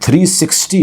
360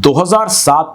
2007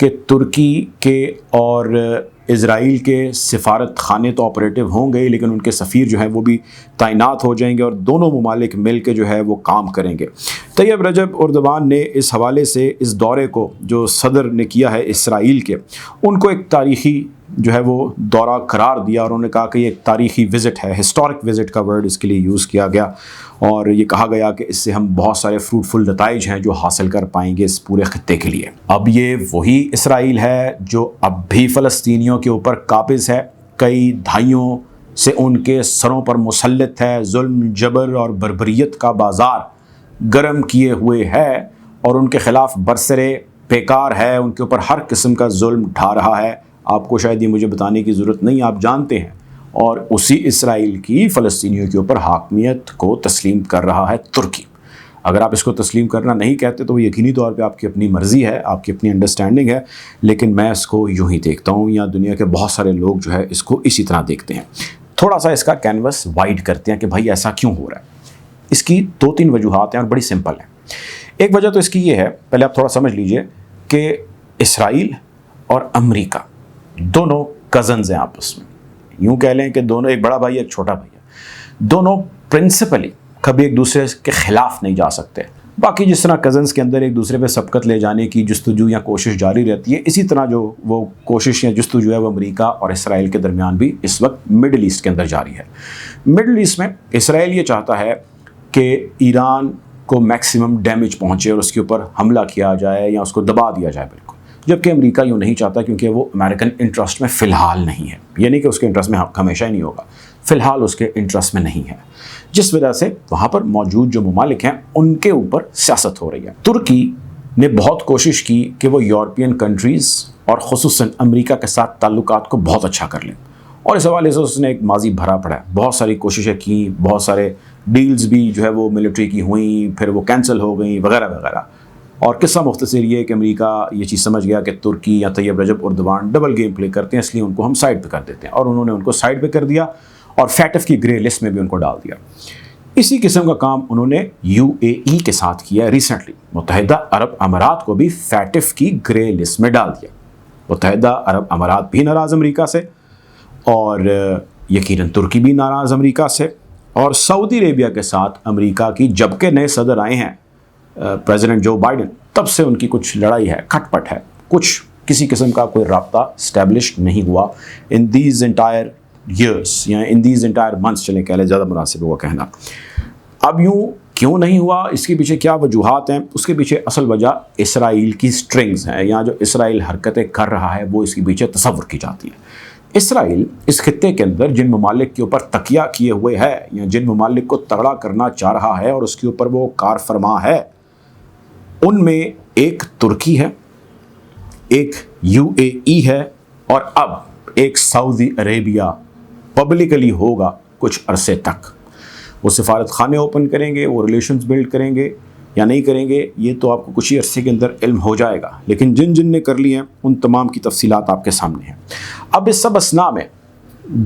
کہ ترکی کے اور اسرائیل کے سفارت خانے تو آپریٹو ہوں گے، لیکن ان کے سفیر جو ہیں وہ بھی تعینات ہو جائیں گے اور دونوں ممالک مل کے جو ہے وہ کام کریں گے۔ طیب رجب اردوان نے اس حوالے سے اس دورے کو جو صدر نے کیا ہے اسرائیل کے، ان کو ایک تاریخی جو ہے وہ دورہ قرار دیا، اور انہوں نے کہا کہ یہ ایک تاریخی وزٹ ہے، ہسٹورک وزٹ کا ورڈ اس کے لیے یوز کیا گیا، اور یہ کہا گیا کہ اس سے ہم بہت سارے فروٹفل نتائج ہیں جو حاصل کر پائیں گے اس پورے خطے کے لیے۔ اب یہ وہی اسرائیل ہے جو اب بھی فلسطینیوں کے اوپر قابض ہے، کئی دہائیوں سے ان کے سروں پر مسلط ہے، ظلم، جبر اور بربریت کا بازار گرم کیے ہوئے ہے، اور ان کے خلاف برسرے پیکار ہے، ان کے اوپر ہر قسم کا ظلم ڈھا رہا ہے۔ آپ کو شاید یہ مجھے بتانے کی ضرورت نہیں، آپ جانتے ہیں۔ اور اسی اسرائیل کی فلسطینیوں کے اوپر حاکمیت کو تسلیم کر رہا ہے ترکی۔ اگر آپ اس کو تسلیم کرنا نہیں کہتے تو وہ یقینی طور پہ آپ کی اپنی مرضی ہے، آپ کی اپنی انڈرسٹینڈنگ ہے، لیکن میں اس کو یوں ہی دیکھتا ہوں، یا دنیا کے بہت سارے لوگ جو ہے اس کو اسی طرح دیکھتے ہیں۔ تھوڑا سا اس کا کینوس وائڈ کرتے ہیں کہ بھائی ایسا کیوں ہو رہا ہے۔ اس کی 2-3 وجوہات ہیں اور بڑی سمپل ہیں۔ ایک وجہ تو اس کی یہ ہے، پہلے آپ تھوڑا سمجھ لیجئے کہ اسرائیل اور امریکہ دونوں کزنز ہیں آپس میں، یوں کہہ لیں کہ دونوں، ایک بڑا بھائی ایک چھوٹا بھائی ہے، دونوں پرنسپلی کبھی ایک دوسرے کے خلاف نہیں جا سکتے۔ باقی جس طرح کزنز کے اندر ایک دوسرے پہ سبقت لے جانے کی جستجو یا کوشش جاری رہتی ہے، اسی طرح جو وہ کوشش یا جستجو ہے وہ امریکہ اور اسرائیل کے درمیان بھی اس وقت مڈل ایسٹ کے اندر جاری ہے۔ مڈل ایسٹ میں اسرائیل یہ چاہتا ہے کہ ایران کو میکسیمم ڈیمیج پہنچے اور اس کے اوپر حملہ کیا جائے یا اس کو دبا دیا جائے بالکل، جبکہ امریکہ یوں نہیں چاہتا، کیونکہ وہ امریکن انٹرسٹ میں فی الحال نہیں ہے، یہ نہیں کہ اس کے انٹرسٹ میں ہمیشہ ہی نہیں ہوگا، فی الحال اس کے انٹرسٹ میں نہیں ہے، جس وجہ سے وہاں پر موجود جو ممالک ہیں ان کے اوپر سیاست ہو رہی ہے۔ ترکی نے بہت کوشش کی کہ وہ یورپین کنٹریز اور خصوصاً امریکہ کے ساتھ تعلقات کو بہت اچھا کر لیں، اور اس حوالے سے اس نے ایک ماضی بھرا پڑا ہے، بہت ساری کوششیں کی، بہت سارے ڈیلز بھی جو ہے وہ ملٹری کی ہوئیں، پھر وہ کینسل ہو گئیں وغیرہ وغیرہ۔ اور قصہ مختصر یہ ہے کہ امریکہ یہ چیز سمجھ گیا کہ ترکی یا طیب رجب اردوان ڈبل گیم پلے کرتے ہیں، اس لیے ان کو ہم سائڈ پہ کر دیتے ہیں، اور انہوں نے ان کو سائڈ پہ کر دیا اور فیٹف کی گرے لسٹ میں بھی ان کو ڈال دیا۔ اسی قسم کا کام انہوں نے یو اے ای کے ساتھ کیا ہے ریسنٹلی، متحدہ عرب امارات کو بھی فیٹف کی گرے لسٹ میں ڈال دیا۔ متحدہ عرب امارات بھی ناراض امریکہ سے، اور یقیناً ترکی بھی ناراض امریکہ سے، اور سعودی عربیہ کے ساتھ امریکہ کی جب کہ نئے صدر آئے ہیں پریزیڈنٹ جو بائیڈن، تب سے ان کی کچھ لڑائی ہے، کھٹ پٹ ہے، کچھ کسی قسم کا کوئی رابطہ اسٹیبلش نہیں ہوا ان دیز انٹائر ایئرس یا ان دیز انٹائر منتھس، چلیں کہہ لیں زیادہ مناسب ہوگا کہنا۔ اب یوں کیوں نہیں ہوا، اس کے پیچھے کیا وجوہات ہیں؟ اس کے پیچھے اصل وجہ اسرائیل کی سٹرنگز ہیں، یا جو اسرائیل حرکتیں کر رہا ہے وہ اس کے پیچھے تصور کی جاتی ہے۔ اسرائیل اس خطے کے اندر جن ممالک کے اوپر تکیہ کیے ہوئے ہے یا جن ممالک کو تگڑا کرنا چاہ رہا ہے اور اس کے اوپر وہ کار فرما ہے، ان میں ایک ترکی ہے، ایک یو اے ای ہے، اور اب ایک سعودی عربیہ پبلکلی ہوگا کچھ عرصے تک۔ وہ سفارت خانے اوپن کریں گے، وہ ریلیشنز بلڈ کریں گے یا نہیں کریں گے، یہ تو آپ کو کچھ ہی عرصے کے اندر علم ہو جائے گا، لیکن جن جن نے کر لی ہیں ان تمام کی تفصیلات آپ کے سامنے ہیں۔ اب اس سب اسنا میں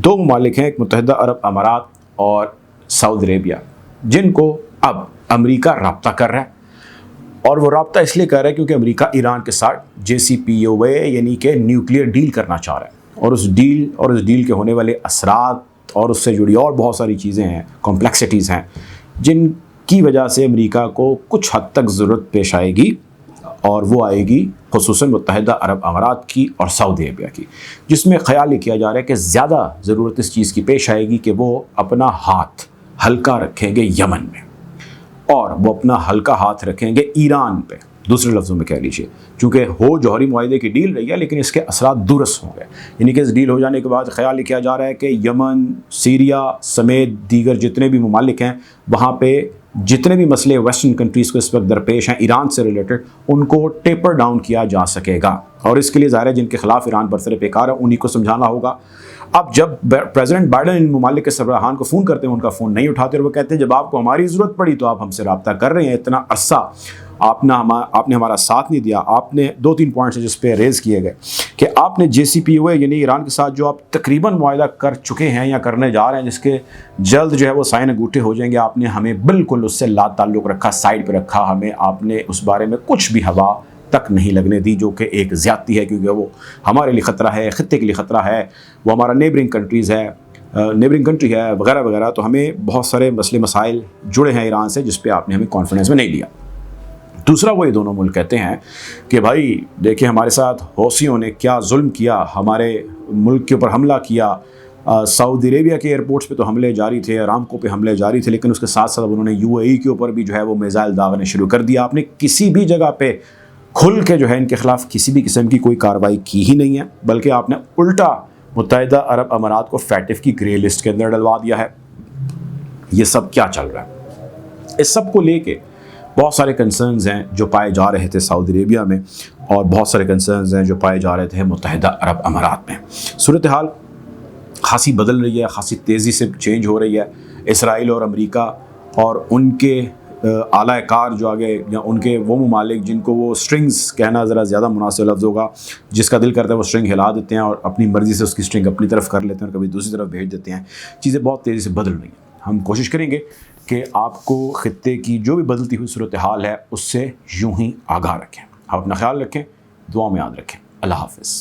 2 ممالک ہیں، ایک متحدہ عرب امارات اور سعودی عربیہ، جن کو اب امریکہ رابطہ کر رہا ہے، اور وہ رابطہ اس لیے کر رہا ہے کیونکہ امریکہ ایران کے ساتھ JCPOA یعنی کہ نیوکلیئر ڈیل کرنا چاہ رہا ہے، اور اس ڈیل کے ہونے والے اثرات اور اس سے جڑی اور بہت ساری چیزیں ہیں، کمپلیکسٹیز ہیں، جن کی وجہ سے امریکہ کو کچھ حد تک ضرورت پیش آئے گی، اور وہ آئے گی خصوصاً متحدہ عرب امارات کی اور سعودی عربیہ کی، جس میں خیال یہ کیا جا رہا ہے کہ زیادہ ضرورت اس چیز کی پیش آئے گی کہ وہ اپنا ہاتھ ہلکا رکھیں گے یمن میں، اور وہ اپنا ہلکا ہاتھ رکھیں گے ایران پہ، دوسرے لفظوں میں کہہ لیجیے، چونکہ ہو جوہری معاہدے کی ڈیل رہی ہے لیکن اس کے اثرات دورس ہوں گے، یعنی کہ اس ڈیل ہو جانے کے بعد خیال یہ کیا جا رہا ہے کہ یمن، سیریا سمیت دیگر جتنے بھی ممالک ہیں، وہاں پہ جتنے بھی مسئلے ویسٹرن کنٹریز کو اس وقت درپیش ہیں ایران سے ریلیٹڈ، ان کو ٹیپر ڈاؤن کیا جا سکے گا، اور اس کے لیے ظاہر ہے جن کے خلاف ایران برسر پیکار ہے انہی کو سمجھانا ہوگا۔ اب جب پریزیڈنٹ بائیڈن ان ممالک کے سربراہان کو فون کرتے ہیں، ان کا فون نہیں اٹھاتے، اور وہ کہتے ہیں جب آپ کو ہماری ضرورت پڑی تو آپ ہم سے رابطہ کر رہے ہیں، اتنا عرصہ آپ نے ہمارا ساتھ نہیں دیا۔ آپ نے 2-3 پوائنٹس ہیں جس پہ ریز کیے گئے کہ آپ نے JCPOA یعنی ایران کے ساتھ جو آپ تقریباً معاہدہ کر چکے ہیں یا کرنے جا رہے ہیں، جس کے جلد جو ہے وہ سائن انگوٹھے ہو جائیں گے، آپ نے ہمیں بالکل اس سے لا تعلق رکھا، سائڈ پہ رکھا، ہمیں آپ نے اس بارے میں کچھ بھی ہوا تک نہیں لگنے دی، جو کہ ایک زیادتی ہے، کیونکہ وہ ہمارے لیے خطرہ ہے، خطے کے لیے خطرہ ہے، وہ ہمارا نیبرنگ کنٹری ہے وغیرہ وغیرہ. تو ہمیں بہت سارے مسئلے مسائل جڑے ہیں ایران سے، جس پہ آپ نے ہمیں کانفیڈنس میں نہیں لیا. دوسرا، وہ یہ دونوں ملک کہتے ہیں کہ بھائی دیکھیں ہمارے ساتھ حوثیوں نے کیا ظلم کیا، ہمارے ملک کے اوپر حملہ کیا. سعودی عربیہ کے ایئرپورٹس پہ تو حملے جاری تھے، ارامکو پہ حملے جاری تھے، لیکن اس کے ساتھ ساتھ انہوں نے UAE کے اوپر بھی جو ہے وہ میزائل داغنے شروع کر دیا. آپ نے کسی بھی جگہ پہ کھل کے جو ہے ان کے خلاف کسی بھی قسم کی کوئی کارروائی کی ہی نہیں ہے، بلکہ آپ نے الٹا متحدہ عرب امارات کو فیٹف کی گرے لسٹ کے اندر ڈلوا دیا ہے. یہ سب کیا چل رہا ہے؟ اس سب کو لے کے بہت سارے کنسرنز ہیں جو پائے جا رہے تھے سعودی عربیہ میں، اور بہت سارے کنسرنز ہیں جو پائے جا رہے تھے متحدہ عرب امارات میں. صورتحال خاصی بدل رہی ہے، خاصی تیزی سے چینج ہو رہی ہے. اسرائیل اور امریکہ اور ان کے اعلیٰ کار جو آگے، یا ان کے وہ ممالک جن کو وہ سٹرنگز کہنا ذرا زیادہ مناسب لفظ ہوگا، جس کا دل کرتا ہے وہ سٹرنگ ہلا دیتے ہیں اور اپنی مرضی سے اس کی سٹرنگ اپنی طرف کر لیتے ہیں اور کبھی دوسری طرف بھیج دیتے ہیں. چیزیں بہت تیزی سے بدل رہی ہیں. ہم کوشش کریں گے کہ آپ کو خطے کی جو بھی بدلتی ہوئی صورتحال ہے اس سے یوں ہی آگاہ رکھیں. آپ اپنا خیال رکھیں، دعا میں یاد رکھیں. اللہ حافظ.